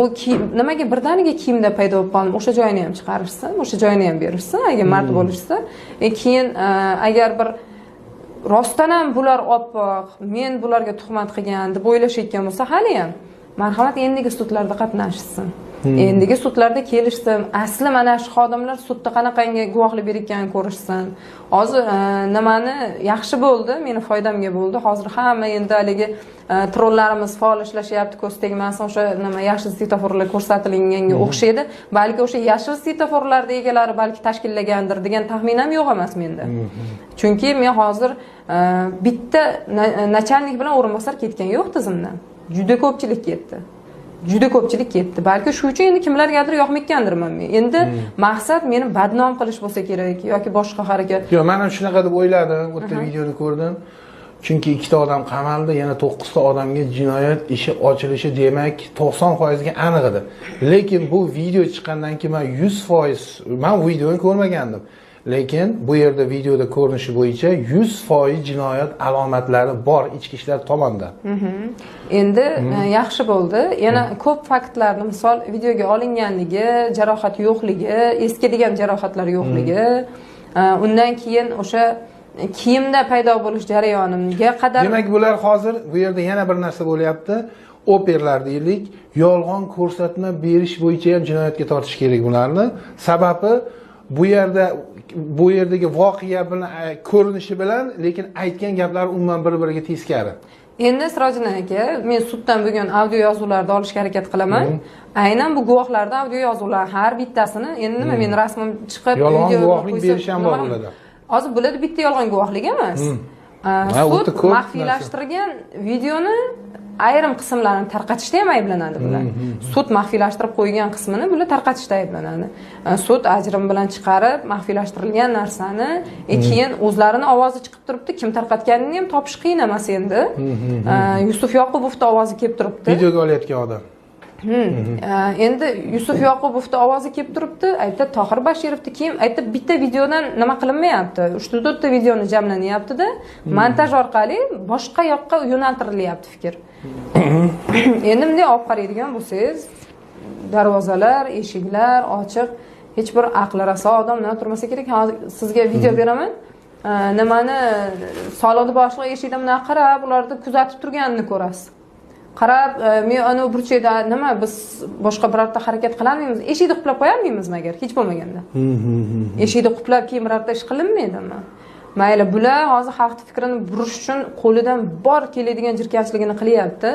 u nimaga birdaniga kiyimda paydo bo'lib qoldim, o'sha joyini ham chiqarishsin, o'sha joyini ham berishsin agar mard bo'lishsa. Keyin agar bir rostdan ham bular oppoq, men bularga tuhmat qilgan deb o'ylashayotgan bo'lsa, hali ham marhamat endigi sudlarda qatnashsin. Endigi sudlarda kelishsin, asli mana shu xodimlar sudda qanaqangi guvohlik berayotganini ko'rishsin. Hozir nimani yaxshi bo'ldi, meni foydamga bo'ldi. Hozir hamma endi haligi trollarimiz faol ishlashyapti, ko'z tegmasin, o'sha nima yashil svetoforlar ko'rsatilganga o'xshaydi. Balki o'sha yashil svetoforlarning egalari balki tashkillagandir degan taxminim yo'q emas menda. Chunki men hozir bitta nachalnik bilan o'rinbosar ketgan yo'q tizimdan. Juda ko'pchilik ketdi. Juda ko'pchilik ketdi. Balki shu uchun endi kimlargadir yoqmayotgandirman men. Endi maqsad meni badnom qilish bo'lsa kerak yoki boshqa harakat. Yo'q, men ham shunaqa deb o'yladim. O'tda videoni ko'rdim. Chunki ikkita odam qamaldi, yana 9 ta odamga jinoyat ishi ochilishi demak 90% ga aniq edi. Lekin bu video chiqqandan keyin men 100% men bu videoni ko'rmagandim. Lekin bu yerda videoda ko'rinishi bo'yicha 100% jinoyat alomatlari bor ichki ishlar tomonidan. Endi yaxshi bo'ldi. Yana ko'p faktlarni, misol videoga olinganligi, jarohat yo'qligi, eskadigan jarohatlar yo'qligi, undan keyin o'sha kiyimda paydo bo'lish jarayoniga qadar. Demak, bular hozir bu yerda yana bir narsa bo'lyapti. Operlar deylik, yolg'on ko'rsatma berish bo'yicha ham jinoyatga tortish kerak bularni. Sababi bu yerdagi voqea bilan ko'rinishi bilan, lekin aytgan gaplari umuman bir-biriga teskari. Endi Sirojiddin aka, men suddan bugun audio yozuvlarni olishga harakat qilaman. Aynan bu guvohlarda audio yozuvlar har bittasini endi nima men rasmim chiqib yolg'on guvohlik berish ham bor bularda. Hozir bularda bitta yolg'on guvohlik emas. Sud maxfiylashtirgan videoni ayrim qismlarini tarqatishda ham ayblanadi bular. Sud maxfiylashtirib qo'ygan qismini bular tarqatishda ayblanadi. Sud ajrim bilan chiqarib maxfiylashtirilgan narsani keyin o'zlarini ovozi chiqib turibdi, kim tarqatganini ham topish qiyin emas endi. Yusuf Yoqubovning ovozi kelib turibdi. Videoga olayotgan odam. Endi Yusuf Yoqubovning ovozi kelib turibdi. Aytdi Tohir Bashirovni kim? Aytdi bitta videodan nima qilinmayapti. 3-4 ta videoni jamlanyapti-da, montaj orqali boshqa yoqqa yo'naltirilyapti fikr. Endi bunday olib qaraydigan bo'lsangiz, darvozalar, eshiklar ochiq, hech bir aqli raso odamlar turmasa kerak. Hozir sizga video beraman. Nimani soliqni boshliq eshikdan bunaqa qarab, ularni kuzatib turganini ko'rasiz. Qarab, men ana burchakda nima biz boshqa birorta harakat qilamizmi? Eshikni quplab qo'yamizmi agar hech bo'lmaganda? Eshikni quplab keyin birorta ish qilinmaydimi? Mayli, bular hozir xalq fikrini burish uchun qo'lidan bor keladigan jirkanchligini qilyapti.